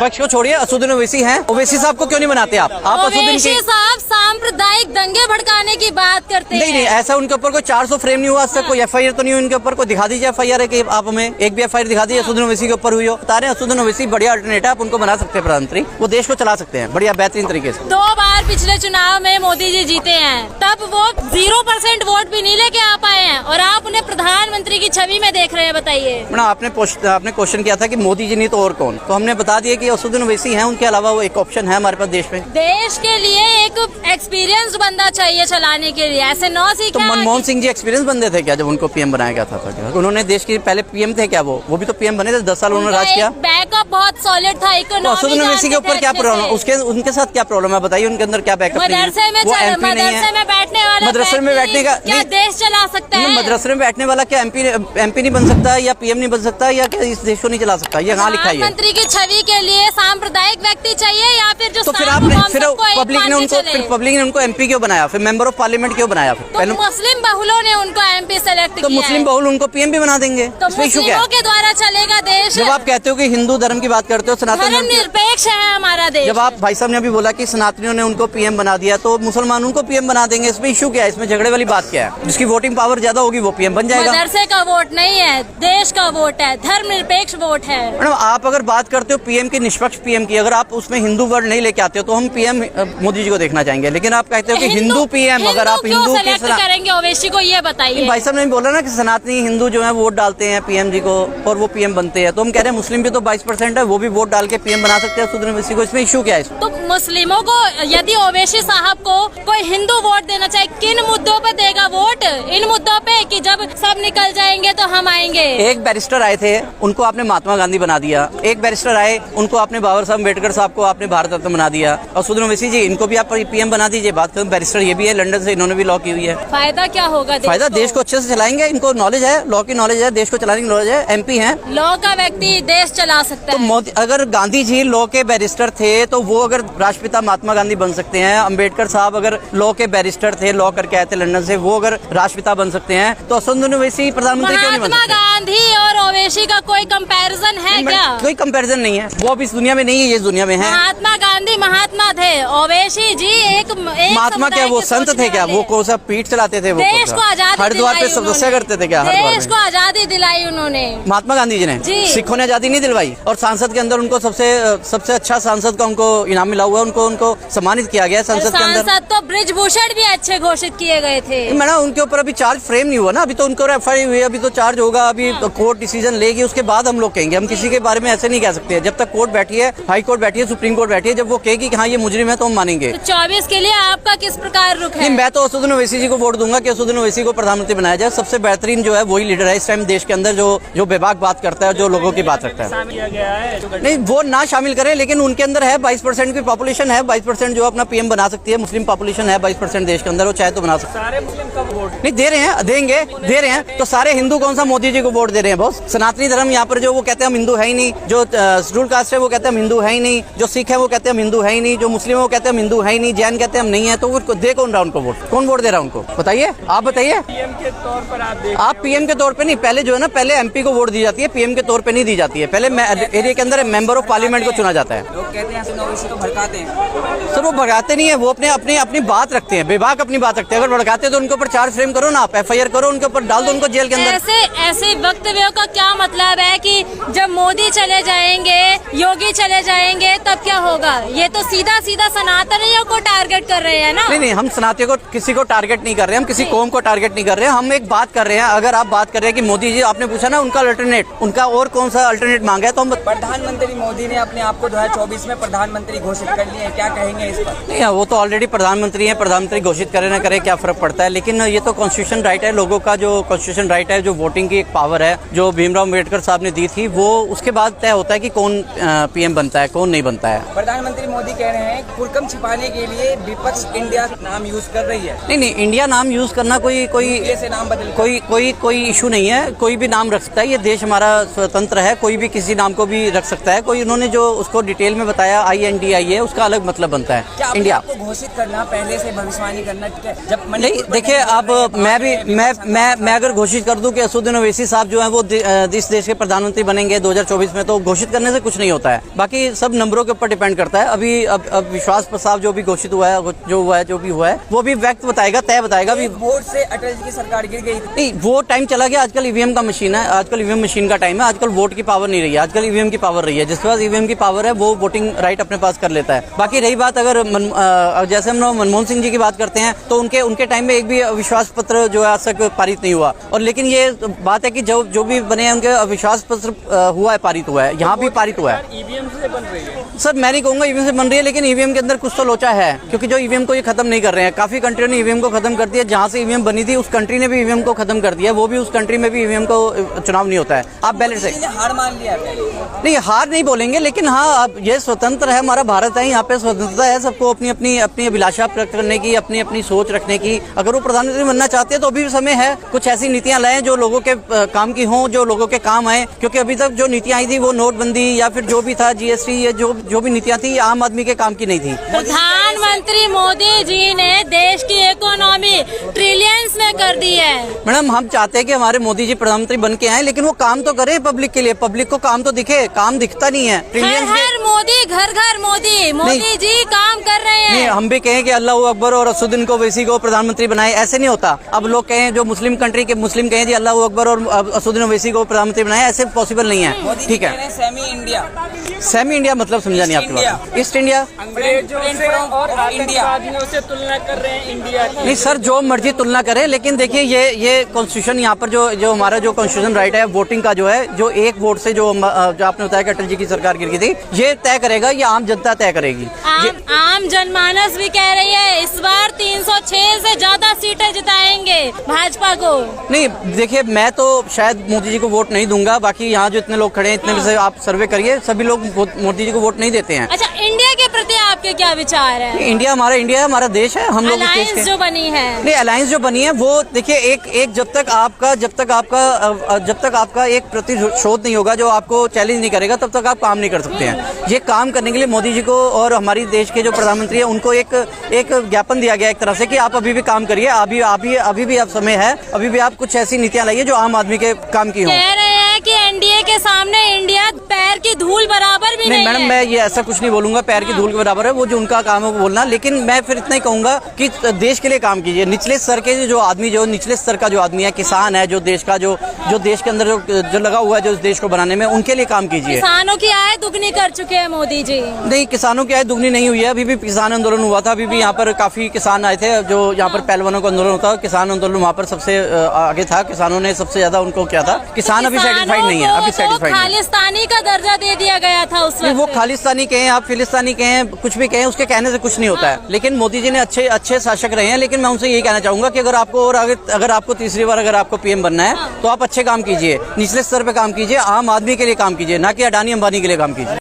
पक्ष को छोड़िए, असदुद्दीन ओवैसी हैं, ओवैसी साहब को क्यों नहीं बनाते आप ओवैसी साहब सांप्रदायिक दंगे भड़काने की बात करते हैं। नहीं, ऐसा उनके ऊपर कोई 400 फ्रेम नहीं हुआ आज तक, कोई FIR तो नहीं हुई उनके ऊपर, कोई दिखा दीजिए FIR है कि आप हमें एक भी FIR दिखा दीजिए असदुद्दीन ओवैसी के ऊपर हुई हो। बता रहे हैं असदुद्दीन ओवैसी बढ़िया अल्टरनेट है, आप उनको बना सकते हैं प्रधानमंत्री, वो देश को चला सकते हैं बढ़िया बेहतरीन तरीके से। 2 बार पिछले चुनाव में मोदी जी जीते हैं, तब वो 0% वोट भी नहीं लेके आ पाए हैं और आप उन्हें प्रधानमंत्री की छवि में देख रहे हैं। बताइए मैडम, आपने क्वेश्चन किया था कि मोदी जी नहीं तो और कौन, तो हमने बता दिया कि असदुद्दीन ओवैसी हैं, उनके अलावा वो एक ऑप्शन है हमारे पास देश में। देश के लिए एक एक्सपीरियंस बंदा चाहिए चलाने के लिए, ऐसे तो मनमोहन सिंह जी एक्सपीरियंस बंदे थे क्या जब उनको PM बनाया गया था? उन्होंने देश के पहले PM थे क्या? वो भी तो PM बने थे, 10 साल उन्होंने राज किया। बैकअप बहुत सॉलिड था। तो असदुद्दीन ओवैसी के ऊपर क्या प्रॉब्लम, उनके साथ क्या प्रॉब्लम है बताइए? उनके अंदर क्या बैकअप नहीं है? मदरसे में बैठने वाला मदरसे में बैठने का क्या देश चला सकता है? मदरसे में बैठने वाला क्या MP नहीं बन सकता या PM नहीं बन सकता या क्या इस देश को नहीं चला सकता? ये कहाँ लिखा है? प्रधानमंत्री की छवि के लिए सांप्रदायिक व्यक्ति चाहिए या फिर जो तो फिर पब्लिक ने उनको MP क्यों बनाया, फिर मेंबर ऑफ पार्लियामेंट क्यों बनाया? तो मुस्लिम बहुलों ने उनको MP सेलेक्ट किया। तो मुस्लिम बहुल उनको PM भी बना देंगे, तो मुस्लिमों के द्वारा चलेगा देश। जब आप कहते हो कि हिंदू धर्म की बात करते हो, सनातन धर्म निरपेक्ष है हमारा देश। जब आप भाई साहब ने अभी बोला कि सनातनियों ने उनको PM बना दिया, तो मुसलमान उनको PM बना देंगे, इसमें इशू क्या है? इसमें झगड़े वाली बात क्या है? जिसकी वोटिंग पावर ज्यादा होगी वो PM बन जाएगा। मदरसे का वोट नहीं है, देश का वोट है, धर्म निरपेक्ष वोट है। मैडम, आप अगर बात करते हो PM की, निष्पक्ष PM की, अगर आप उसमें हिंदू वर्ड नहीं लेके आते हो तो हम PM मोदी जी को देखना चाहेंगे, लेकिन आप कहते हो कि हिंदू PM, अगर आप हिंदू करेंगे ओवैसी को, ये बताइए। भाई साहब ने बोला ना कि सनातनी हिंदू जो है वोट डालते हैं PM जी को और वो PM बनते हैं, तो हम कह रहे हैं मुस्लिम भी तो 22% है, वो भी वोट डाल के PM बना सकते हैं असदुद्दीन ओवैसी को, इसमें इशू क्या है? तो मुस्लिमों को यदि ओवैसी साहब को कोई हिंदू वोट देना चाहे, किन मुद्दों पे देगा वोट? इन मुद्दों पे कि जब सब निकल जाएंगे तो हम आएंगे। एक बैरिस्टर आए थे, उनको आपने महात्मा गांधी बना दिया। एक बैरिस्टर आए, उनको आपने बाबा साहब अम्बेडकर साहब को आपने भारत रत्न बना दिया। असदुद्दीन ओवैसी जी, इनको भी आप PM बना दीजिए। बात करूं, बैरिस्टर ये भी है, लंदन से इन्होंने भी लॉ की हुई है। फायदा क्या होगा? फायदा देश को अच्छे से चलाएंगे, इनको नॉलेज है, लॉ की नॉलेज है, देश को चलाने की नॉलेज है, MP है, लॉ का व्यक्ति देश चला सकता है। मोदी, अगर गांधी जी लॉ के बैरिस्टर थे तो वो अगर राष्ट्रपिता महात्मा गांधी बन सकते हैं, अम्बेडकर साहब अगर लॉ के बैरिस्टर थे, लॉ करके आए थे लंदन से, वो अगर राष्ट्रपिता बन सकते हैं, तो असदुद्दीन ओवैसी प्रधानमंत्री क्यों नहीं बन सकते? महात्मा गांधी और ओवैसी का कोई कंपैरिजन है क्या? कोई कंपैरिजन नहीं है, वो अब इस दुनिया में नहीं है, ये दुनिया में है। महात्मा गांधी महात्मा थे, ओवैसी जी एक महात्मा क्या वो संत थे क्या? वो कौन सा पीठ चलाते थे? वो देश को आजादी हरिद्वार पे तपस्या करते थे क्या? देश को आजादी दिलाई उन्होंने, महात्मा गांधी जी ने। सिखों ने आजादी नहीं दिलवाई, और सांसद के अंदर उनको सबसे अच्छा सांसद का उनको इनाम मिला हुआ है, उनको सम्मानित किया गया संसद के अंदर। सांसद तो बृजभूषण भी अच्छे घोषित किए गए थे। मैडम, उनके ऊपर अभी चार्ज फ्रेम नहीं हुआ ना, अभी तो उनको FIR हुई है, अभी तो चार्ज होगा, अभी कोर्ट डिसीजन लेगी, उसके बाद हम लोग कहेंगे। हम किसी के बारे में ऐसे नहीं कह सकते, जब तक कोर्ट बैठी है, हाई कोर्ट बैठी है, सुप्रीम कोर्ट बैठी है, जब वो कहेगी कि हाँ ये मुजरिम है तो हम मानेंगे। तो 24 के लिए आपका किस प्रकार रुख है? मैं तो असदुद्दीन ओवैसी जी को वोट दूंगा कि असदुद्दीन ओवैसी को प्रधानमंत्री बनाया जाए। सबसे बेहतरीन जो है वही लीडर है इस टाइम देश के अंदर, जो बेबाक बात करता है, जो लोगों की बात रखता है। नहीं, वो ना शामिल करें, लेकिन उनके अंदर है 22% की पॉपुलेशन है, 22% जो अपना PM बना सकती है। मुस्लिम पॉपुलेशन है 22% देश के अंदर, वो चाहे तो बना सकते हैं। सारे मुस्लिम कब वोट नहीं दे रहे हैं, दे रहे हैं, तो सारे हिंदू कौन सा मोदी जी को वोट दे रहे हैं? बॉस, सनातनी धर्म यहाँ पर जो वो कहते हैं हम हिंदू है ही नहीं, जो शेड्यूल कास्ट है वो कहते हैं हम हिंदू है ही नहीं, जो सिख है वो कहते हैं हम हिंदू है ही नहीं, जो मुस्लिम है वो कहते हैं हम हिंदू है ही नहीं, जैन कहते हैं हम नहीं है, तो उनको दे कौन रहा उनको वोट? कौन वोट दे रहा है उनको? बताइए, आप बताइए। PM के तौर पर आप PM के तौर पे नहीं, पहले जो है ना, पहले MP को वोट दी जाती है, PM के तौर पे नहीं दी जाती है। पहले एरिया के अंदर मेंबर ऑफ पार्लियामेंट को चुना जाता है। लोग कहते हैं ओवैसी को भड़काते हैं। सर, वो भड़काते नहीं है, वो अपनी बात रखते हैं, बेबाक अपनी बात रखते हैं। अगर भड़काते तो उनके ऊपर चार्ज फ्रेम करो ना, आप FIR करो, उनके ऊपर डाल दो, उनको जेल के अंदर। ऐसे वक्तव्यों का क्या मतलब है कि जब मोदी चले जाएंगे, योगी चले जाएंगे, तब क्या होगा? ये तो सीधा सनातनियों को टारगेट कर रहे हैं ना। नहीं, हम सनातनियों को किसी को टारगेट नहीं कर रहे हैं, हम किसी कौम को टारगेट नहीं कर रहे हैं। हम एक बात कर रहे हैं, अगर आप बात कर रहे हैं कि मोदी जी, आपने पूछा ना उनका अल्टरनेट, उनका और कौन सा अल्टरनेट मांगा है, तो हम प्रधानमंत्री मोदी ने अपने आप को 2024 में प्रधानमंत्री घोषित कर लिए, क्या कहेंगे इस पर? नहीं, वो तो ऑलरेडी प्रधानमंत्री हैं, प्रधानमंत्री घोषित करे ना करे क्या फर्क पड़ता है? लेकिन ये तो कॉन्स्टिट्यूशन राइट है, लोगों का जो कॉन्स्टिट्यूशन राइट है, जो वोटिंग की एक पावर है, जो भीमराव अम्बेडकर साहब ने दी थी, वो उसके बाद तय होता है कि कौन PM बनता है, कौन नहीं बनता है। प्रधानमंत्री मोदी कह रहे हैं कुरकम छिपाने के लिए विपक्ष इंडिया नाम यूज कर रही है। नहीं, इंडिया नाम यूज करना कोई से नाम बदल कोई इशू नहीं है, कोई भी नाम रख सकता है, ये देश हमारा स्वतंत्र है, कोई भी किसी नाम को भी रख सकता है। कोई उन्होंने जो उसको डिटेल में बताया INDI है, उसका अलग मतलब बनता है। क्या इंडिया आपको घोषित करना, पहले से भविष्यवाणी करना, जब नहीं, देखिए आप, मैं अगर घोषित कर दूं कि असदुद्दीन ओवैसी साहब जो है वो इस देश के प्रधानमंत्री बनेंगे 2024 में, तो घोषित करने से कुछ नहीं होता है। होता है, बाकी सब नंबरों के ऊपर डिपेंड करता है। अभी अब विश्वास प्रस्ताव जो भी घोषित हुआ है, जो भी हुआ है वो भी वक्त बताएगा, तय बताएगा। अभी वोट से अटल जी की सरकार गिर गई थी। नहीं, वो टाइम चला गया। आजकल ईवीएम का मशीन है, आजकल ईवीएम मशीन का टाइम है। आजकल वोट की पावर नहीं रही है, आजकल ईवीएम की पावर रही है। जिसके पास ईवीएम की पावर है वो वोटिंग राइट अपने पास कर लेता है। बाकी रही बात, अगर जैसे हम लोग मनमोहन सिंह जी की बात करते हैं तो उनके टाइम में एक भी अविश्वास पत्र जो है आज तक पारित नहीं हुआ। और लेकिन ये बात है कि जो भी बने हैं उनके अविश्वास पत्र हुआ है, पारित हुआ है, यहाँ भी पारित हुआ है। ईवीएम से बन रही है सर, मैं नहीं कहूंगा ईवीएम से बन रही है, लेकिन ईवीएम के अंदर कुछ तो लोचा है, क्योंकि जो ईवीएम को ये खत्म नहीं कर रहे हैं। काफी कंट्रियों ने ईवीएम को खत्म कर दिया। जहां से ईवीएम बनी थी उस कंट्री ने भी ईवीएम को खत्म कर दिया। वो भी उस कंट्री में भी ईवीएम को चुनाव नहीं होता है। आप बैलेट से हार मान लिया। नहीं, हार नहीं बोलेंगे, लेकिन हाँ, अब ये स्वतंत्र है, हमारा भारत है, यहाँ पे स्वतंत्रता है सबको अपनी अपनी अभिलाषा व्यक्त करने की, अपनी सोच रखने की। अगर वो प्रधानमंत्री बनना चाहते हैं तो अभी भी समय है, कुछ ऐसी नीतियां लाएं जो लोगों के काम की हों, जो लोगों के काम आए। क्योंकि अभी तक जो नीतियां आई थी वो नोटबंदी या फिर जो भी था जीएसटी, ये जो भी नीतियां थी आम आदमी के काम की नहीं थी। प्रधानमंत्री मोदी जी ने देश की इकोनॉमी ट्रिलियंस में कर दी है। मैडम, हम चाहते हैं कि हमारे मोदी जी प्रधानमंत्री बन के आए, लेकिन वो काम तो करें पब्लिक के लिए, पब्लिक को काम तो दिखे। काम दिखता नहीं है। हर मोदी, घर घर मोदी जी काम कर रहे हैं। नहीं, हम भी कहें कि अल्लाह अकबर और असुद्दीन को वैसी को प्रधानमंत्री बनाए, ऐसे नहीं होता। अब लोग कहें, जो मुस्लिम कंट्री के मुस्लिम कहें जी अल्लाह अकबर और असुद्दीन ओवैसी को प्रधानमंत्री बनाए, ऐसे पॉसिबल नहीं है। ठीक है, सेमी इंडिया। सेमी इंडिया मतलब समझा नहीं आपकी बात। ईस्ट इंडिया और आतंकवादियों से तुलना कर रहे हैं इंडिया की। नहीं सर, जो मर्जी तुलना करे, लेकिन देखिए ये कॉन्स्टिट्यूशन यहाँ पर जो हमारा जो कॉन्स्टिट्यूशन राइट है वोटिंग का, जो है, जो एक वोट से जो आपने बताया कि अटल जी की सरकार गिर गई थी, ये तय करेगा, ये आम जनता तय करेगी। आम जनमानस भी कह रही है इस बार 306 से ज्यादा सीटें जिताएंगे भाजपा को। नहीं, देखिए, मैं तो शायद मोदी जी को वोट नहीं दूंगा। बाकी यहाँ जो इतने लोग खड़े हैं, इतने भी से आप सर्वे करिए, सभी लोग मोदी जी को वोट नहीं देते हैं। अच्छा, इंडिया के प्रति आपके क्या विचार है? इंडिया हमारा देश है, हम लोग अलायंस जो बनी है। नहीं, अलायंस जो बनी है वो देखिए, एक जब तक आपका एक प्रतिशोध नहीं होगा, जो आपको चैलेंज नहीं करेगा, तब तक आप काम नहीं कर सकते हैं। ये काम करने के लिए मोदी जी को और हमारी देश के जो प्रधानमंत्री है उनको एक ज्ञापन दिया गया एक तरह से कि आप अभी भी काम करिए, अभी भी आप समय है, अभी भी आप कुछ ऐसी नीतियां लाइए जो आम आदमी के काम की हो। कह रहे हैं कि एनडीए के सामने इंडिया पैर की धूल बराबर भी नहीं है। मैडम, मैं ये ऐसा कुछ नहीं बोलूंगा पैर की धूल के बराबर है, वो जो उनका काम है वो बोलना। लेकिन मैं फिर इतना ही कहूंगा कि देश के लिए काम कीजिए। निचले स्तर के जो आदमी, जो निचले स्तर का जो आदमी है, किसान है, जो देश का जो देश के अंदर जो लगा हुआ है, जो इस देश को बनाने में, उनके लिए काम कीजिए। किसानों की आय दुगनी कर चुके हैं मोदी जी। नहीं, किसानों की आय दुगनी नहीं हुई है। अभी भी किसान आंदोलन हुआ था, अभी भी यहाँ पर काफी किसान आए थे। जो यहाँ पर पहलवानों का आंदोलन होता है, किसान आंदोलन वहाँ पर सबसे आगे था। किसानों ने सबसे ज्यादा उनको किया था। किसान अभी सेटिस्फाइड नहीं है, अभी सेटिस्फाइड नहीं है। खालिस्तानी का दर्जा दे दिया गया था उस वक्त। वो खालिस्तानी कहें, आप फिलिस्तानी कहें, कुछ भी कहें, उसके कहने से कुछ नहीं होता है। लेकिन मोदी जी ने अच्छे शासक रहे हैं। लेकिन मैं उनसे यही कहना चाहूंगा कि अगर आपको तीसरी बार अगर आपको पीएम बनना है तो आप अच्छे काम कीजिए, निचले स्तर पे काम कीजिए, आम आदमी के लिए काम कीजिए, ना कि अडानी अंबानी के लिए काम कीजिए।